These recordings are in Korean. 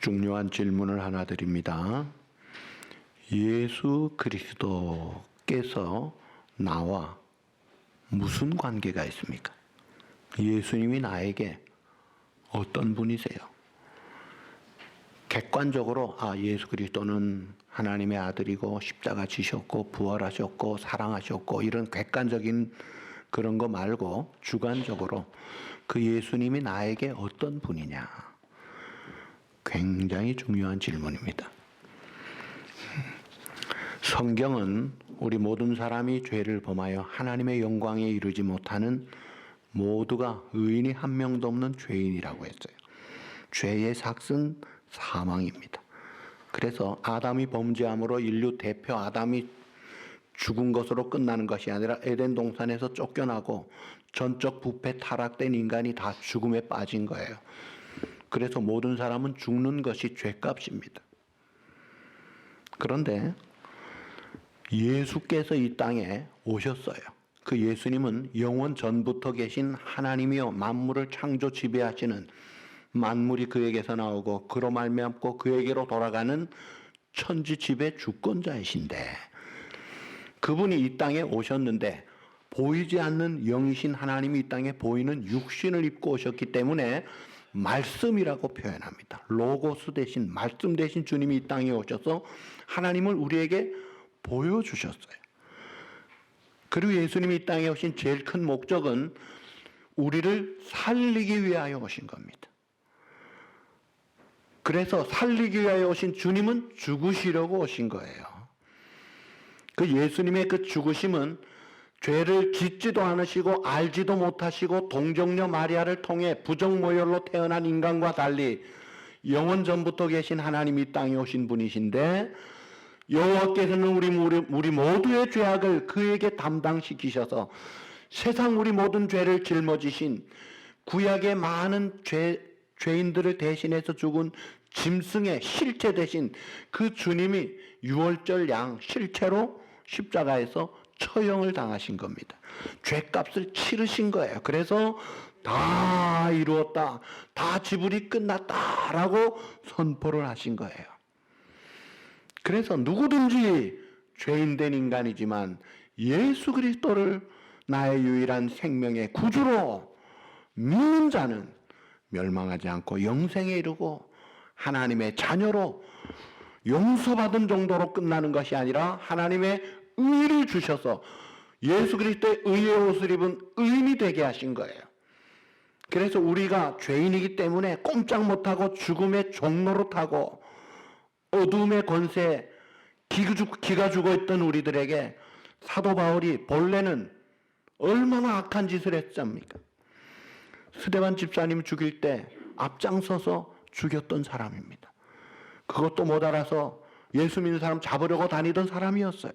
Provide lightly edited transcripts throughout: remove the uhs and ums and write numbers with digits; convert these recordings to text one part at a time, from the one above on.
중요한 질문을 하나 드립니다. 예수 그리스도께서 나와 무슨 관계가 있습니까? 예수님이 나에게 어떤 분이세요? 객관적으로 예수 그리스도는 하나님의 아들이고 십자가 지셨고 부활하셨고 사랑하셨고 이런 객관적인 그런 거 말고 주관적으로 그 예수님이 나에게 어떤 분이냐? 굉장히 중요한 질문입니다. 성경은 우리 모든 사람이 죄를 범하여 하나님의 영광에 이르지 못하는 모두가 의인이 한 명도 없는 죄인이라고 했어요. 죄의 삭은 사망입니다. 그래서 아담이 범죄함으로 인류 대표 아담이 죽은 것으로 끝나는 것이 아니라 에덴 동산에서 쫓겨나고 전적 부패 타락된 인간이 다 죽음에 빠진 거예요. 그래서 모든 사람은 죽는 것이 죄값입니다. 그런데 예수께서 이 땅에 오셨어요. 그 예수님은 영원 전부터 계신 하나님이요 만물을 창조 지배하시는 만물이 그에게서 나오고 그로 말미암고 그에게로 돌아가는 천지 지배 주권자이신데 그분이 이 땅에 오셨는데 보이지 않는 영이신 하나님이 이 땅에 보이는 육신을 입고 오셨기 때문에 말씀이라고 표현합니다. 로고스 대신 말씀 대신 주님이 이 땅에 오셔서 하나님을 우리에게 보여주셨어요. 그리고 예수님이 이 땅에 오신 제일 큰 목적은 우리를 살리기 위하여 오신 겁니다. 그래서 살리기 위하여 오신 주님은 죽으시려고 오신 거예요. 그 예수님의 그 죽으심은 죄를 짓지도 않으시고 알지도 못하시고 동정녀 마리아를 통해 부정모혈로 태어난 인간과 달리 영원 전부터 계신 하나님이 이 땅에 오신 분이신데 여호와께서는 우리 모두의 죄악을 그에게 담당시키셔서 세상 우리 모든 죄를 짊어지신 구약의 많은 죄인들을 대신해서 죽은 짐승의 실체 대신 그 주님이 유월절 양 실체로 십자가에서 처형을 당하신 겁니다. 죄값을 치르신 거예요. 그래서 다 이루었다, 다 지불이 끝났다라고 선포를 하신 거예요. 그래서 누구든지 죄인된 인간이지만 예수 그리스도를 나의 유일한 생명의 구주로 믿는 자는 멸망하지 않고 영생에 이르고 하나님의 자녀로 용서받은 정도로 끝나는 것이 아니라 하나님의 의를 주셔서 예수 그리스도의 의의 옷을 입은 의인이 되게 하신 거예요. 그래서 우리가 죄인이기 때문에 꼼짝 못하고 죽음의 종로로 타고 어둠의 권세에 기가 죽어있던 우리들에게 사도 바울이 본래는 얼마나 악한 짓을 했습니까? 스데반 집사님 죽일 때 앞장서서 죽였던 사람입니다. 그것도 못 알아서 예수 믿는 사람 잡으려고 다니던 사람이었어요.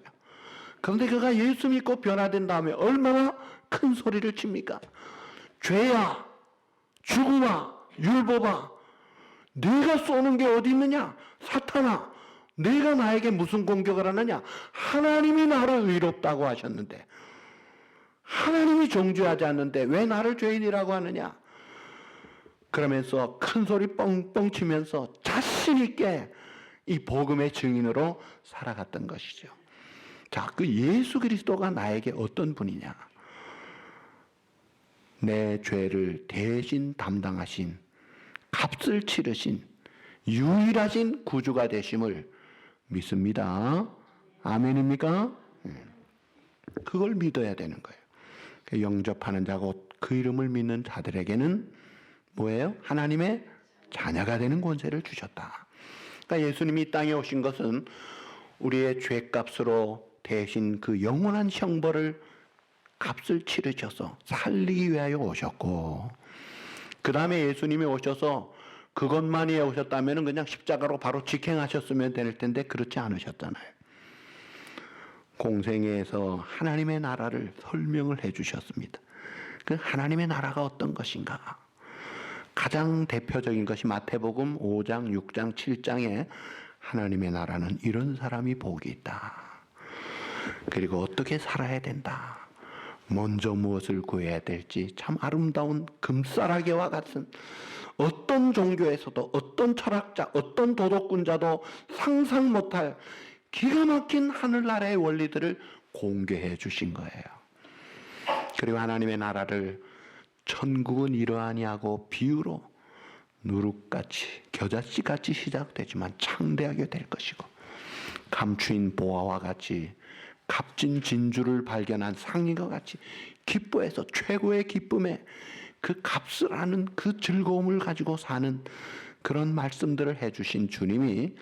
그런데 그가 예수 믿고 변화된 다음에 얼마나 큰 소리를 칩니까? 죄야, 죽음아, 율법아, 네가 쏘는 게 어디 있느냐? 사탄아, 네가 나에게 무슨 공격을 하느냐? 하나님이 나를 의롭다고 하셨는데 하나님이 정죄하지 않는데 왜 나를 죄인이라고 하느냐? 그러면서 큰 소리 뻥뻥 치면서 자신 있게 이 복음의 증인으로 살아갔던 것이죠. 자, 그 예수 그리스도가 나에게 어떤 분이냐? 내 죄를 대신 담당하신, 값을 치르신, 유일하신 구주가 되심을 믿습니다. 아멘입니까? 그걸 믿어야 되는 거예요. 영접하는 자고 그 이름을 믿는 자들에게는 뭐예요? 하나님의 자녀가 되는 권세를 주셨다. 그러니까 예수님이 이 땅에 오신 것은 우리의 죄값으로 대신 그 영원한 형벌을 값을 치르셔서 살리기 위하여 오셨고 그 다음에 예수님이 오셔서 그것만이 오셨다면 그냥 십자가로 바로 직행하셨으면 될 텐데 그렇지 않으셨잖아요. 공생애에서 하나님의 나라를 설명을 해 주셨습니다. 그 하나님의 나라가 어떤 것인가? 가장 대표적인 것이 마태복음 5장, 6장, 7장에 하나님의 나라는 이런 사람이 복이 있다. 그리고 어떻게 살아야 된다. 먼저 무엇을 구해야 될지 참 아름다운 금싸라개와 같은 어떤 종교에서도 어떤 철학자, 어떤 도덕군자도 상상 못할 기가 막힌 하늘나라의 원리들을 공개해 주신 거예요. 그리고 하나님의 나라를 천국은 이러하니 하고 비유로 누룩같이 겨자씨같이 시작되지만 창대하게 될 것이고, 감추인 보화와 같이 값진 진주를 발견한 상인과 같이 기뻐해서 최고의 기쁨에 그 값을 아는 그 즐거움을 가지고 사는 그런 말씀들을 해주신 주님이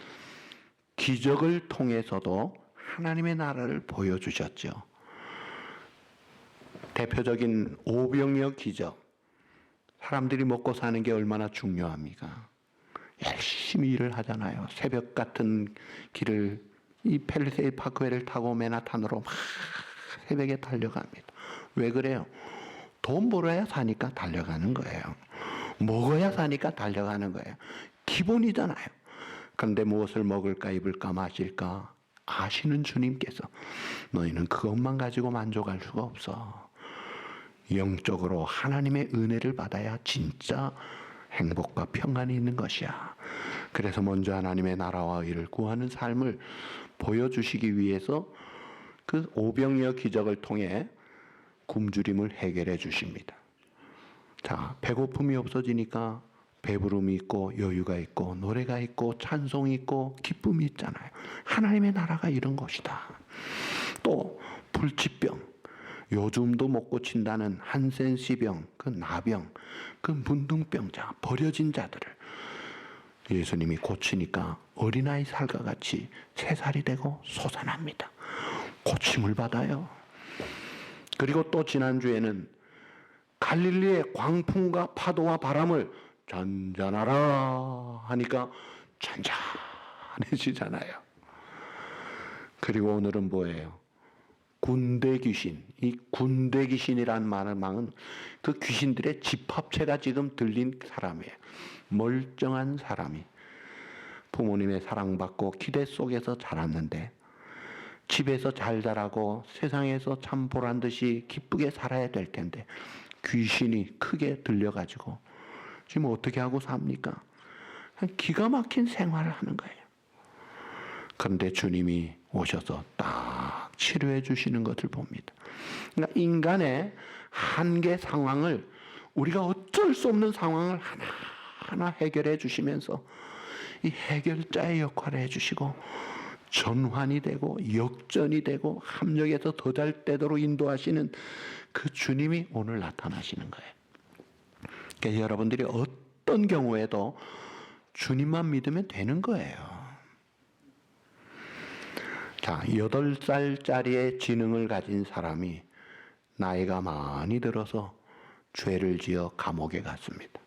기적을 통해서도 하나님의 나라를 보여주셨죠. 대표적인 오병이어 기적. 사람들이 먹고 사는 게 얼마나 중요합니까? 열심히 일을 하잖아요. 새벽 같은 길을 이 펠리세이 파크웨이를 타고 맨하탄으로 막 새벽에 달려갑니다. 왜 그래요? 돈 벌어야 사니까 달려가는 거예요. 먹어야 사니까 달려가는 거예요. 기본이잖아요. 그런데 무엇을 먹을까, 입을까, 마실까 아시는 주님께서 너희는 그것만 가지고 만족할 수가 없어. 영적으로 하나님의 은혜를 받아야 진짜 행복과 평안이 있는 것이야. 그래서 먼저 하나님의 나라와 의를 구하는 삶을 보여주시기 위해서 그 오병이어 기적을 통해 굶주림을 해결해 주십니다. 자, 배고픔이 없어지니까 배부름이 있고 여유가 있고 노래가 있고 찬송이 있고 기쁨이 있잖아요. 하나님의 나라가 이런 것이다. 또 불치병, 요즘도 못 고친다는 한센시병, 그 나병, 그 문둥병자, 버려진 자들을 예수님이 고치니까 어린아이 살과 같이 새살이 되고 솟아납니다. 고침을 받아요. 그리고 또 지난주에는 갈릴리의 광풍과 파도와 바람을 잔잔하라 하니까 잔잔해지잖아요. 그리고 오늘은 뭐예요? 군대 귀신. 이 군대 귀신이란 말은 그 귀신들의 집합체가 지금 들린 사람이에요. 멀쩡한 사람이 부모님의 사랑받고 기대 속에서 자랐는데 집에서 잘 자라고 세상에서 참 보란 듯이 기쁘게 살아야 될 텐데 귀신이 크게 들려가지고 지금 어떻게 하고 삽니까? 기가 막힌 생활을 하는 거예요. 그런데 주님이 오셔서 딱 치료해 주시는 것을 봅니다. 그러니까 인간의 한계 상황을, 우리가 어쩔 수 없는 상황을 하나하나 해결해 주시면서 이 해결자의 역할을 해주시고 전환이 되고 역전이 되고 합력에서 더 잘 되도록 인도하시는 그 주님이 오늘 나타나시는 거예요. 그러니까 여러분들이 어떤 경우에도 주님만 믿으면 되는 거예요. 자, 8살짜리의 지능을 가진 사람이 나이가 많이 들어서 죄를 지어 감옥에 갔습니다.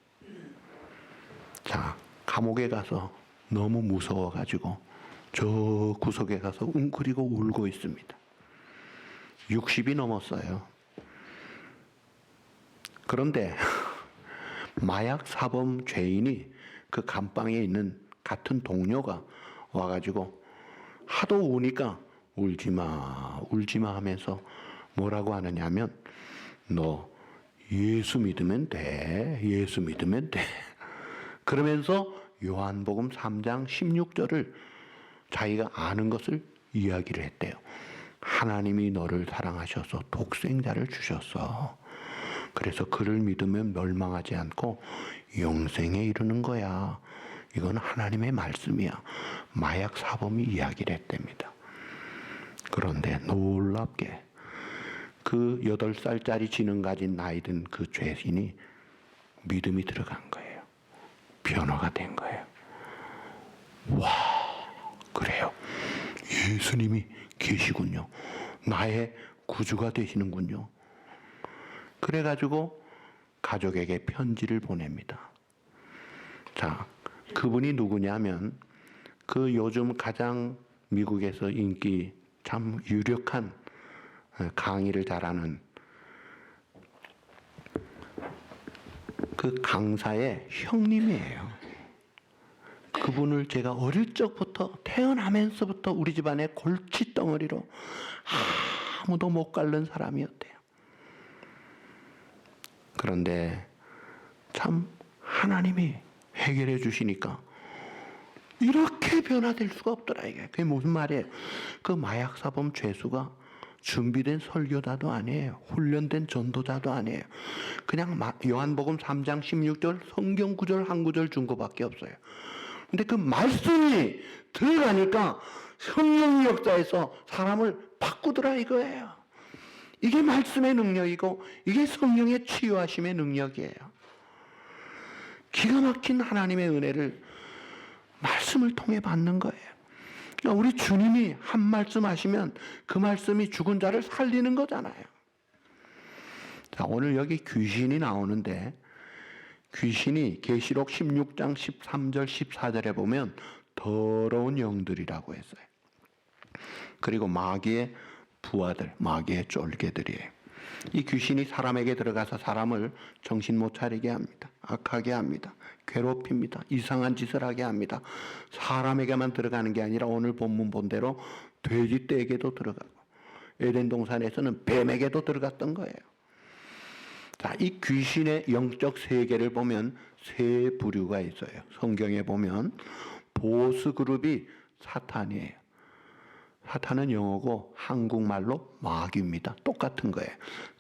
자, 감옥에 가서 너무 무서워가지고 저 구석에 가서 웅크리고 울고 있습니다. 60이 넘었어요. 그런데 마약 사범 죄인이 그 감방에 있는 같은 동료가 와가지고 하도 우니까 울지마 울지마 하면서 뭐라고 하느냐면 너 예수 믿으면 돼. 예수 믿으면 돼. 그러면서 요한복음 3장 16절을 자기가 아는 것을 이야기를 했대요. 하나님이 너를 사랑하셔서 독생자를 주셨어. 그래서 그를 믿으면 멸망하지 않고 영생에 이르는 거야. 이건 하나님의 말씀이야. 마약 사범이 이야기를 했답니다. 그런데 놀랍게 그 8살짜리 지능 가진 나이 든 그 죄인이 믿음이 들어간 거예요. 변화가 된 거예요. 와, 그래요. 예수님이 계시군요. 나의 구주가 되시는군요. 그래가지고 가족에게 편지를 보냅니다. 자, 그분이 누구냐면 그 요즘 가장 미국에서 인기 참 유력한 강의를 잘하는 그 강사의 형님이에요. 그분을 제가 어릴 적부터 태어나면서부터 우리 집안의 골칫덩어리로 아무도 못 깎는 사람이었대요. 그런데 참 하나님이 해결해 주시니까 이렇게 변화될 수가 없더라. 이게 그게 무슨 말이에요? 그 마약사범 죄수가 준비된 설교자도 아니에요. 훈련된 전도자도 아니에요. 그냥 요한복음 3장 16절 성경 구절 한 구절 준 거밖에 없어요. 근데 그 말씀이 들어가니까 성령 역사에서 사람을 바꾸더라 이거예요. 이게 말씀의 능력이고 이게 성령의 치유하심의 능력이에요. 기가 막힌 하나님의 은혜를 말씀을 통해 받는 거예요. 그러니까 우리 주님이 한 말씀 하시면 그 말씀이 죽은 자를 살리는 거잖아요. 자, 오늘 여기 귀신이 나오는데 귀신이 계시록 16장 13절 14절에 보면 더러운 영들이라고 했어요. 그리고 마귀의 부하들, 마귀의 쫄개들이에요. 이 귀신이 사람에게 들어가서 사람을 정신 못 차리게 합니다. 악하게 합니다. 괴롭힙니다. 이상한 짓을 하게 합니다. 사람에게만 들어가는 게 아니라 오늘 본문 본대로 돼지떼에게도 들어가고 에덴 동산에서는 뱀에게도 들어갔던 거예요. 자, 이 귀신의 영적 세계를 보면 세 부류가 있어요. 성경에 보면 보스 그룹이 사탄이에요. 사탄은 영어고 한국말로 마귀입니다. 똑같은 거예요.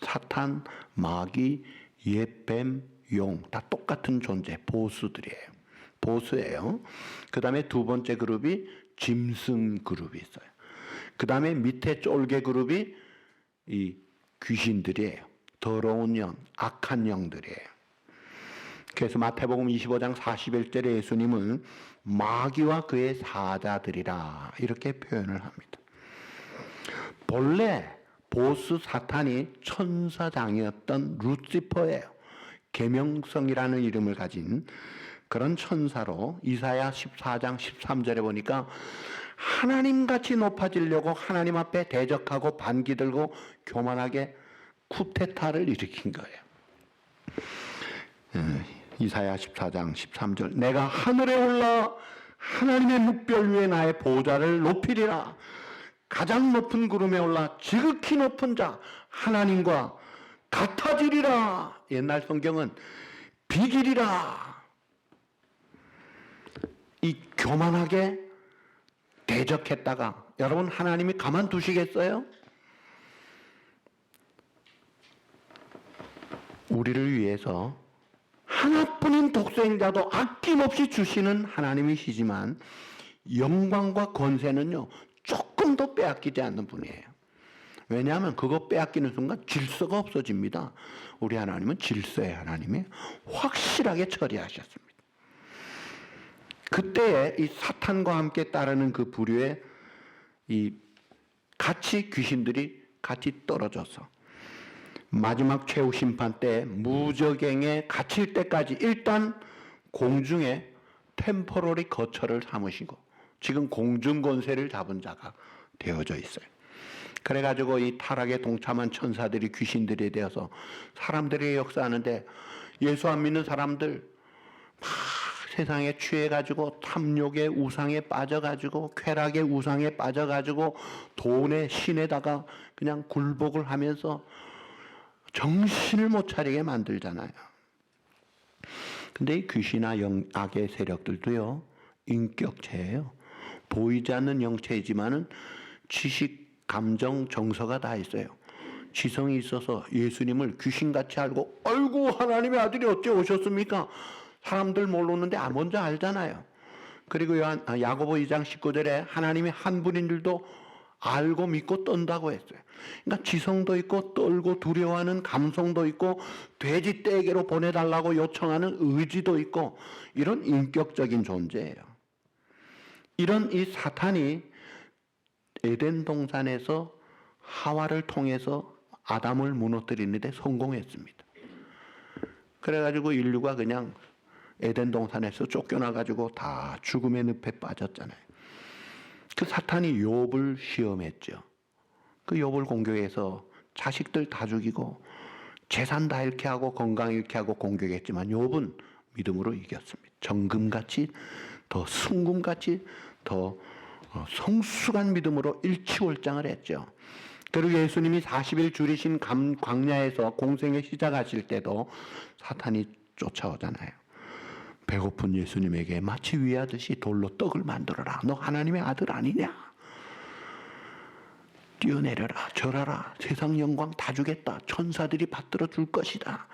사탄, 마귀, 옛뱀, 용 다 똑같은 존재, 보스들이에요. 보스예요. 그 다음에 두 번째 그룹이 짐승 그룹이 있어요. 그 다음에 밑에 쫄개 그룹이 이 귀신들이에요. 더러운 영, 악한 영들이에요. 그래서 마태복음 25장 41절에 예수님은 마귀와 그의 사자들이라 이렇게 표현을 합니다. 본래 보스 사탄이 천사장이었던 루시퍼예요. 계명성이라는 이름을 가진 그런 천사로 이사야 14장 13절에 보니까 하나님같이 높아지려고 하나님 앞에 대적하고 반기 들고 교만하게 쿠데타를 일으킨 거예요. 이사야 14장 13절 내가 하늘에 올라 하나님의 묵별 위에 나의 보좌를 높이리라. 가장 높은 구름에 올라 지극히 높은 자 하나님과 같아지리라. 옛날 성경은 비기리라. 이 교만하게 대적했다가 여러분 하나님이 가만두시겠어요? 우리를 위해서 하나뿐인 독생자도 아낌없이 주시는 하나님이시지만 영광과 권세는요 조금도 빼앗기지 않는 분이에요. 왜냐하면 그거 빼앗기는 순간 질서가 없어집니다. 우리 하나님은 질서의 하나님이 확실하게 처리하셨습니다. 그때에 이 사탄과 함께 따르는 그 부류에 이 같이 귀신들이 같이 떨어져서 마지막 최후 심판 때 무저갱에 갇힐 때까지 일단 공중에 템포러리 거처를 삼으시고 지금 공중 권세를 잡은 자가 되어져 있어요. 그래가지고 이 타락에 동참한 천사들이 귀신들이 되어서 사람들이 역사하는데 예수 안 믿는 사람들 막 세상에 취해가지고 탐욕의 우상에 빠져가지고 쾌락의 우상에 빠져가지고 돈의 신에다가 그냥 굴복을 하면서 정신을 못 차리게 만들잖아요. 근데 이 귀신이나 악의 세력들도요 인격체예요. 보이지 않는 영체이지만은 지식, 감정, 정서가 다 있어요. 지성이 있어서 예수님을 귀신같이 알고 아이고 하나님의 아들이 어째 오셨습니까? 사람들 모르는데 먼저 알잖아요. 그리고 야고보 2장 19절에 하나님이 한 분인 줄도 알고 믿고 떤다고 했어요. 그러니까 지성도 있고 떨고 두려워하는 감성도 있고 돼지 떼에게로 보내달라고 요청하는 의지도 있고 이런 인격적인 존재예요. 이런 이 사탄이 에덴 동산에서 하와를 통해서 아담을 무너뜨리는데 성공했습니다. 그래가지고 인류가 그냥 에덴 동산에서 쫓겨나가지고 다 죽음의 늪에 빠졌잖아요. 그 사탄이 욥을 시험했죠. 그 욥을 공격해서 자식들 다 죽이고 재산 다 잃게 하고 건강 잃게 하고 공격했지만 욥은 믿음으로 이겼습니다. 정금같이 더 순금같이 더 성숙한 믿음으로 일치월장을 했죠. 그리고 예수님이 40일 줄이신 광야에서 공생에 시작하실 때도 사탄이 쫓아오잖아요. 배고픈 예수님에게 마치 위하듯이 돌로 떡을 만들어라. 너 하나님의 아들 아니냐? 뛰어내려라, 절하라, 세상 영광 다 주겠다. 천사들이 받들어 줄 것이다.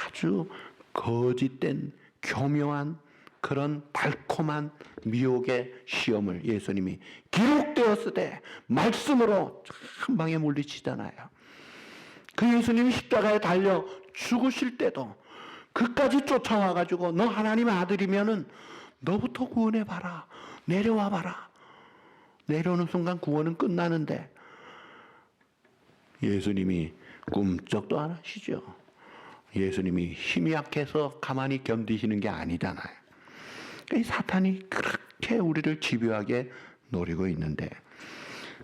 아주 거짓된 교묘한 그런 달콤한 미혹의 시험을 예수님이 기록되었으되 말씀으로 한 방에 물리치잖아요. 그 예수님이 십자가에 달려 죽으실 때도 그까지 쫓아와가지고 너 하나님의 아들이면은 너부터 구원해봐라. 내려와봐라. 내려오는 순간 구원은 끝나는데 예수님이 꿈쩍도 안 하시죠. 예수님이 힘이 약해서 가만히 견디시는 게 아니잖아요. 이 사탄이 그렇게 우리를 집요하게 노리고 있는데,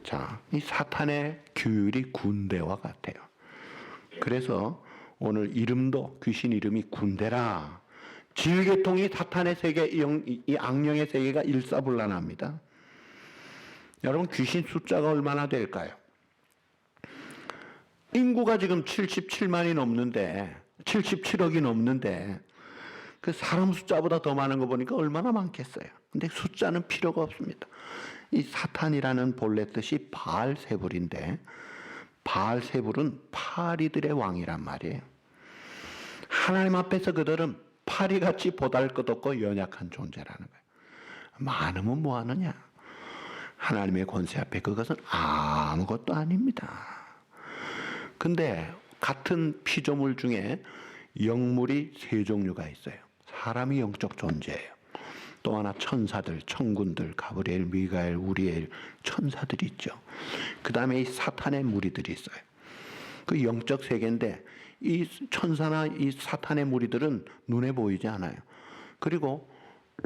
자, 이 사탄의 규율이 군대와 같아요. 그래서 오늘 이름도 귀신 이름이 군대라. 지휘계통이 사탄의 세계, 이 악령의 세계가 일사불란합니다. 여러분, 귀신 숫자가 얼마나 될까요? 인구가 지금 77만이 넘는데, 77억이 넘는데, 그 사람 숫자보다 더 많은 거 보니까 얼마나 많겠어요. 근데 숫자는 필요가 없습니다. 이 사탄이라는 본래 뜻이 바알세불인데, 바알세불은 파리들의 왕이란 말이에요. 하나님 앞에서 그들은 파리같이 보잘것없고 연약한 존재라는 거예요. 많으면 뭐하느냐? 하나님의 권세 앞에 그것은 아무것도 아닙니다. 근데 같은 피조물 중에 영물이 세 종류가 있어요. 사람이 영적 존재예요. 또 하나 천사들, 천군들, 가브리엘, 미가엘, 우리엘 천사들이 있죠. 그 다음에 이 사탄의 무리들이 있어요. 그 영적 세계인데 이 천사나 이 사탄의 무리들은 눈에 보이지 않아요. 그리고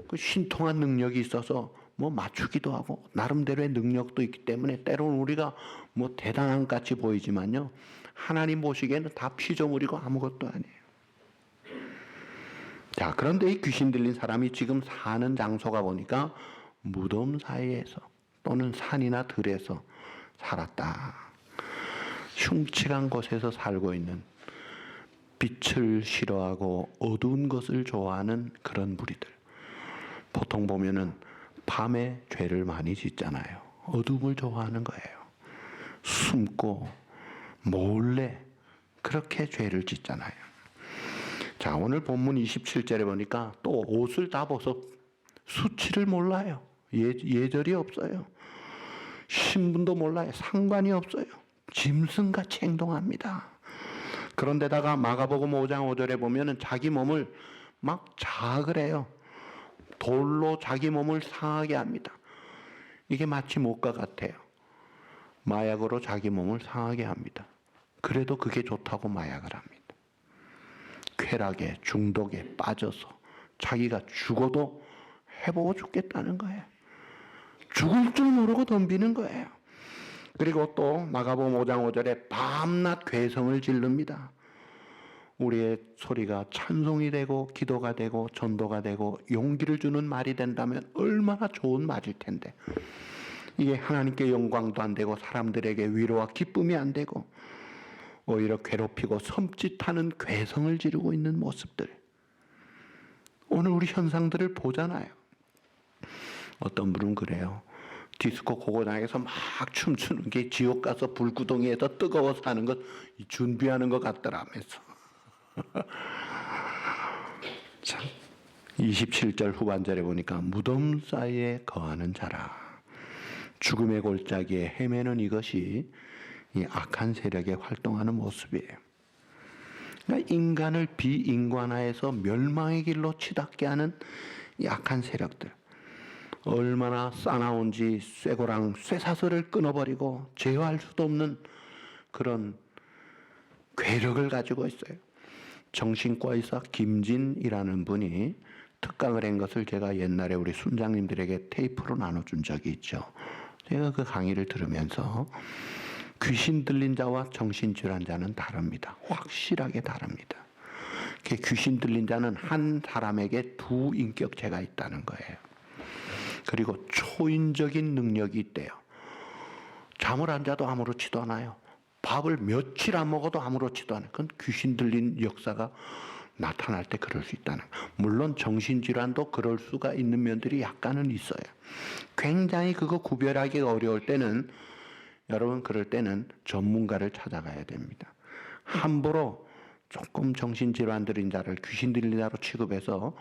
그 신통한 능력이 있어서 뭐 맞추기도 하고 나름대로의 능력도 있기 때문에 때로는 우리가 뭐 대단한 것 같이 보이지만요, 하나님 보시기에는 다 피조물이고 아무것도 아니에요. 자, 그런데 이 귀신 들린 사람이 지금 사는 장소가 보니까 무덤 사이에서 또는 산이나 들에서 살았다. 흉측한 곳에서 살고 있는, 빛을 싫어하고 어두운 것을 좋아하는 그런 무리들. 보통 보면은 밤에 죄를 많이 짓잖아요. 어둠을 좋아하는 거예요. 숨고 몰래 그렇게 죄를 짓잖아요. 자, 오늘 본문 27절에 보니까 또 옷을 다 벗어 수치를 몰라요. 예절이 없어요. 신분도 몰라요. 상관이 없어요. 짐승같이 행동합니다. 그런데다가 마가복음 5장 5절에 보면은 자기 몸을 막 자학을 해요. 돌로 자기 몸을 상하게 합니다. 이게 마치 목과 같아요. 마약으로 자기 몸을 상하게 합니다. 그래도 그게 좋다고 마약을 합니다. 쾌락에, 중독에 빠져서 자기가 죽어도 해보고 죽겠다는 거예요. 죽을 줄 모르고 덤비는 거예요. 그리고 또 마가복음 5장 5절에 밤낮 괴성을 지릅니다. 우리의 소리가 찬송이 되고 기도가 되고 전도가 되고 용기를 주는 말이 된다면 얼마나 좋은 말일 텐데, 이게 하나님께 영광도 안 되고 사람들에게 위로와 기쁨이 안 되고 오히려 괴롭히고 섬찟하는 괴성을 지르고 있는 모습들, 오늘 우리 현상들을 보잖아요. 어떤 분은 그래요. 디스코 고고장에서 막 춤추는 게 지옥 가서 불구덩이에서 뜨거워서 하는 것 준비하는 것 같더라면서. 참, 27절 후반절에 보니까 무덤 사이에 거하는 자라. 죽음의 골짜기에 헤매는 이것이 이 악한 세력의 활동하는 모습이에요. 그러니까 인간을 비인간화해서 멸망의 길로 치닫게 하는 이 악한 세력들. 얼마나 싸나운지 쇠고랑 쇠사슬을 끊어버리고 제어할 수도 없는 그런 괴력을 가지고 있어요. 정신과 의사 김진이라는 분이 특강을 한 것을 제가 옛날에 우리 순장님들에게 테이프로 나눠준 적이 있죠. 제가 그 강의를 들으면서 귀신 들린 자와 정신질환 자는 다릅니다. 확실하게 다릅니다. 귀신 들린 자는 한 사람에게 두 인격체가 있다는 거예요. 그리고 초인적인 능력이 있대요. 잠을 안 자도 아무렇지도 않아요. 밥을 며칠 안 먹어도 아무렇지도 않아요. 그건 귀신 들린 역사가 나타날 때 그럴 수 있다는 거예요. 물론 정신질환도 그럴 수가 있는 면들이 약간은 있어요. 굉장히 그거 구별하기 어려울 때는 여러분 그럴 때는 전문가를 찾아가야 됩니다. 함부로 조금 정신질환들인 자를 귀신 들린 자로 취급해서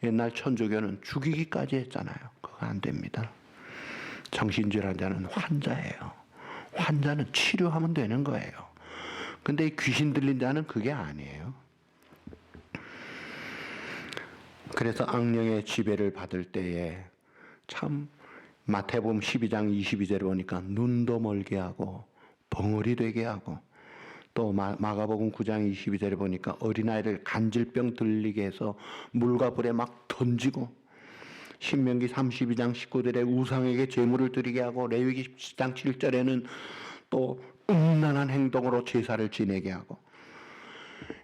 옛날 천주교는 죽이기까지 했잖아요. 그거 안 됩니다. 정신질환자는 환자예요. 환자는 치료하면 되는 거예요. 근데 이 귀신 들린 자는 그게 아니에요. 그래서 악령의 지배를 받을 때에 참 마태복음 12장 22절에 보니까 눈도 멀게 하고 벙어리 되게 하고 또 마가복음 9장 22절에 보니까 어린아이를 간질병 들리게 해서 물과 불에 막 던지고 신명기 32장 19절에 우상에게 제물을 드리게 하고 레위기 10장 7절에는 또 음란한 행동으로 제사를 지내게 하고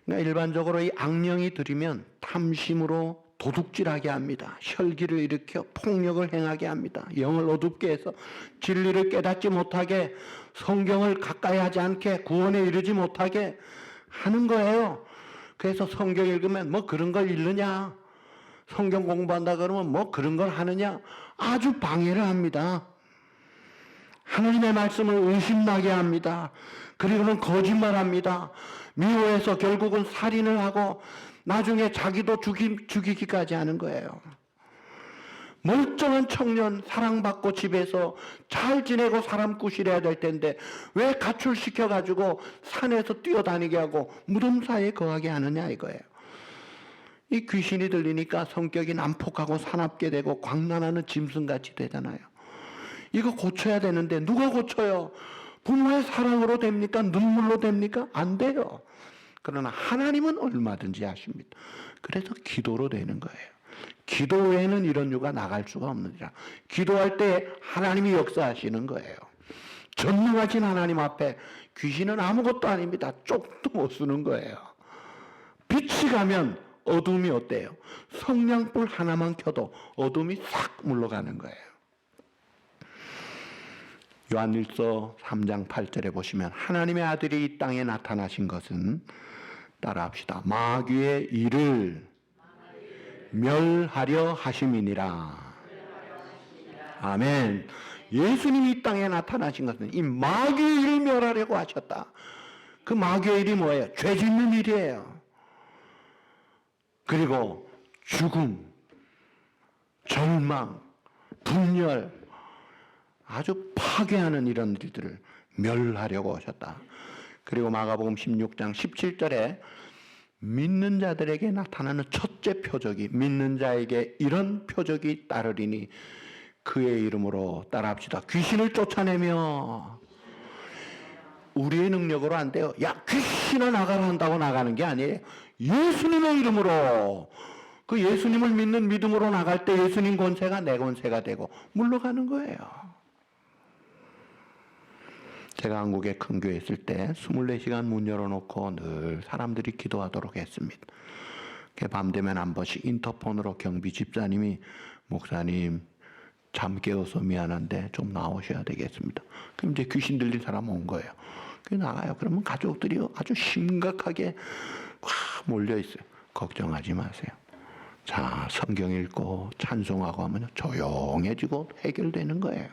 그러니까 일반적으로 이 악령이 들이면 탐심으로 도둑질하게 합니다. 혈기를 일으켜 폭력을 행하게 합니다. 영을 어둡게 해서 진리를 깨닫지 못하게 성경을 가까이 하지 않게 구원에 이르지 못하게 하는 거예요. 그래서 성경 읽으면 뭐 그런 걸 읽느냐? 성경 공부한다 그러면 뭐 그런 걸 하느냐? 아주 방해를 합니다. 하나님의 말씀을 의심나게 합니다. 그리고는 거짓말합니다. 미워해서 결국은 살인을 하고 나중에 자기도 죽이기까지 하는 거예요. 멀쩡한 청년 사랑받고 집에서 잘 지내고 사람 꾸시려야 될 텐데 왜 가출시켜가지고 산에서 뛰어다니게 하고 무덤 사이에 거하게 하느냐 이거예요. 이 귀신이 들리니까 성격이 난폭하고 사납게 되고 광란하는 짐승같이 되잖아요. 이거 고쳐야 되는데 누가 고쳐요? 부모의 사랑으로 됩니까? 눈물로 됩니까? 안 돼요. 그러나 하나님은 얼마든지 하십니다. 그래서 기도로 되는 거예요. 기도 외에는 이런 유가 나갈 수가 없느니라. 기도할 때 하나님이 역사하시는 거예요. 전능하신 하나님 앞에 귀신은 아무것도 아닙니다. 쪽도 못 쓰는 거예요. 빛이 가면 어둠이 어때요? 성냥불 하나만 켜도 어둠이 싹 물러가는 거예요. 요한일서 3장 8절에 보시면 하나님의 아들이 이 땅에 나타나신 것은 따라합시다. 마귀의 일을 멸하려 하심이니라. 아멘. 예수님이 이 땅에 나타나신 것은 이 마귀의 일을 멸하려고 하셨다. 그 마귀의 일이 뭐예요? 죄 짓는 일이에요. 그리고 죽음, 절망, 분열, 아주 파괴하는 이런 일들을 멸하려고 하셨다. 그리고 마가복음 16장 17절에 믿는 자들에게 나타나는 첫째 표적이 믿는 자에게 이런 표적이 따르리니 그의 이름으로 따라합시다. 귀신을 쫓아내며 우리의 능력으로 안 돼요. 야 귀신아 나가라 한다고 나가는 게 아니에요. 예수님의 이름으로 그 예수님을 믿는 믿음으로 나갈 때 예수님 권세가 내 권세가 되고 물러가는 거예요. 제가 한국에 큰 교회 있을 때 24시간 문 열어놓고 늘 사람들이 기도하도록 했습니다. 밤 되면 한 번씩 인터폰으로 경비 집사님이 목사님 잠 깨워서 미안한데 좀 나오셔야 되겠습니다. 그럼 이제 귀신 들린 사람 온 거예요. 그 나가요. 그러면 가족들이 아주 심각하게 몰려 있어요. 걱정하지 마세요. 자, 성경 읽고 찬송하고 하면 조용해지고 해결되는 거예요.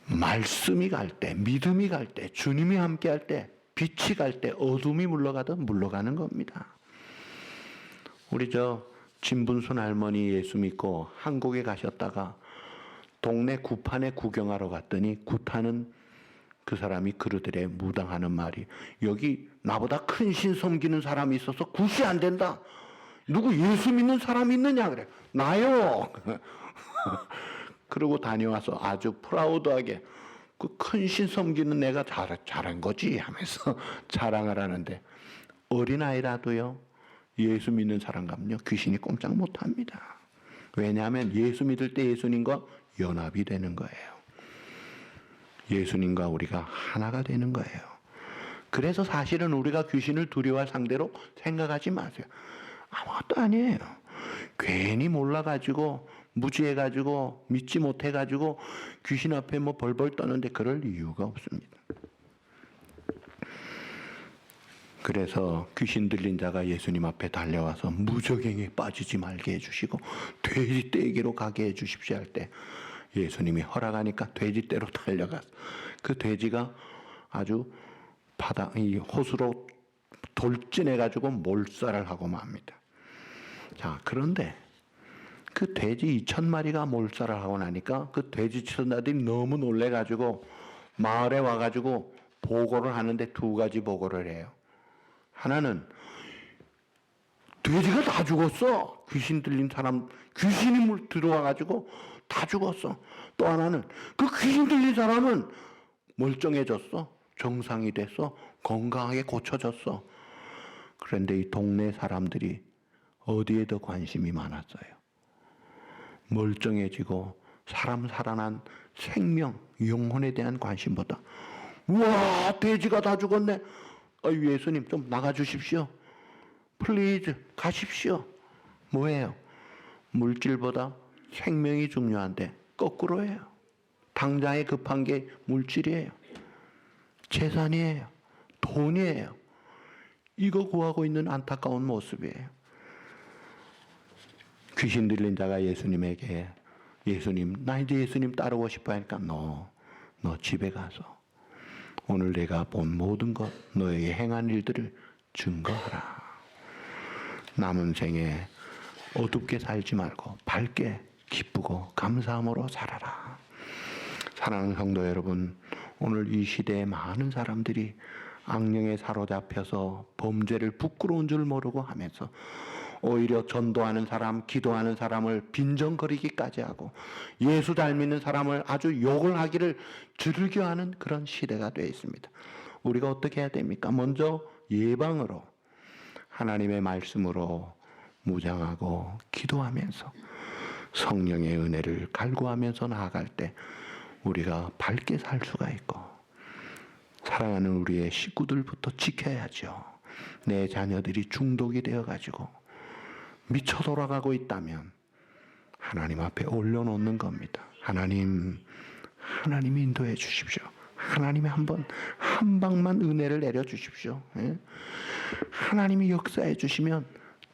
말씀이 갈 때, 믿음이 갈 때, 주님이 함께 할 때, 빛이 갈 때 어둠이 물러가듯 물러가는 겁니다. 우리 진분순 할머니 예수 믿고 한국에 가셨다가 동네 구판에 구경하러 갔더니 굿하는 그 사람이 그러더래. 무당하는 말이 여기 나보다 큰 신 섬기는 사람이 있어서 굿이 안 된다. 누구 예수 믿는 사람이 있느냐 그래. 나요. 그러고 다녀와서 아주 프라우드하게 그 큰 신 섬기는 내가 잘한 거지 하면서 자랑을 하는데 어린아이라도요 예수 믿는 사람 가면요 귀신이 꼼짝 못합니다. 왜냐하면 예수 믿을 때 예수님과 연합이 되는 거예요. 예수님과 우리가 하나가 되는 거예요. 그래서 사실은 우리가 귀신을 두려워할 상대로 생각하지 마세요. 아무것도 아니에요. 괜히 몰라가지고 무지해가지고 믿지 못해가지고 귀신 앞에 뭐 벌벌 떠는데 그럴 이유가 없습니다. 그래서 귀신 들린 자가 예수님 앞에 달려와서 무저갱에 빠지지 말게 해주시고 돼지 떼기로 가게 해주십시오 할 때 예수님이 허락하니까 돼지 떼로 달려갔어. 그 돼지가 아주 이 호수로 돌진해가지고 몰살을 하고 맙니다. 자, 그런데 그 돼지 2,000마리가 몰살을 하고 나니까 그 돼지 치던자들이 너무 놀래가지고 마을에 와가지고 보고를 하는데 두 가지 보고를 해요. 하나는 돼지가 다 죽었어. 귀신 들린 사람, 귀신이 들어와가지고 다 죽었어. 또 하나는 그 귀신 들린 사람은 멀쩡해졌어. 정상이 됐어. 건강하게 고쳐졌어. 그런데 이 동네 사람들이 어디에 더 관심이 많았어요? 멀쩡해지고 사람 살아난 생명, 영혼에 대한 관심보다 우와, 돼지가 다 죽었네. 예수님 좀 나가주십시오. 플리즈 가십시오. 뭐예요? 물질보다 생명이 중요한데 거꾸로예요. 당장에 급한 게 물질이에요. 재산이에요. 돈이에요. 이거 구하고 있는 안타까운 모습이에요. 귀신 들린 자가 예수님에게 나 이제 예수님 따르고 싶어 하니까 너 집에 가서 오늘 내가 본 모든 것 너에게 행한 일들을 증거하라. 남은 생에 어둡게 살지 말고 밝게 기쁘고 감사함으로 살아라. 사랑하는 성도 여러분, 오늘 이 시대에 많은 사람들이 악령에 사로잡혀서 범죄를 부끄러운 줄 모르고 하면서 오히려 전도하는 사람, 기도하는 사람을 빈정거리기까지 하고 예수 잘 믿는 사람을 아주 욕을 하기를 즐겨하는 그런 시대가 되어 있습니다. 우리가 어떻게 해야 됩니까? 먼저 예방으로 하나님의 말씀으로 무장하고 기도하면서 성령의 은혜를 갈구하면서 나아갈 때 우리가 밝게 살 수가 있고 사랑하는 우리의 식구들부터 지켜야죠. 내 자녀들이 중독이 되어가지고 미쳐 돌아가고 있다면 하나님 앞에 올려놓는 겁니다. 하나님 인도해 주십시오. 하나님이 한 방만 은혜를 내려 주십시오. 하나님이 역사해 주시면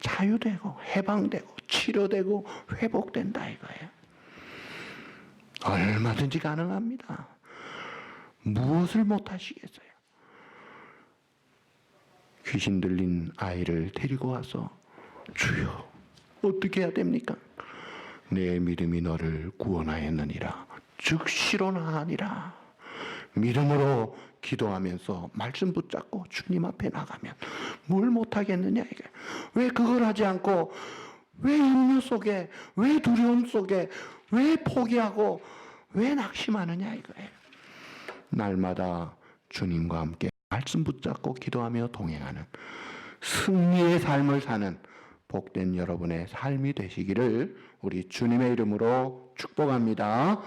자유되고 해방되고 치료되고 회복된다 이거예요. 얼마든지 가능합니다. 무엇을 못 하시겠어요? 귀신 들린 아이를 데리고 와서 주여 어떻게 해야 됩니까? 내 믿음이 너를 구원하였느니라. 즉시로 나으니라. 믿음으로 기도하면서 말씀 붙잡고 주님 앞에 나가면 뭘 못하겠느냐 이게. 왜 그걸 하지 않고 왜 염려 속에 왜 두려움 속에 왜 포기하고 왜 낙심하느냐 이거예요. 날마다 주님과 함께 말씀 붙잡고 기도하며 동행하는 승리의 삶을 사는 복된 여러분의 삶이 되시기를 우리 주님의 이름으로 축복합니다.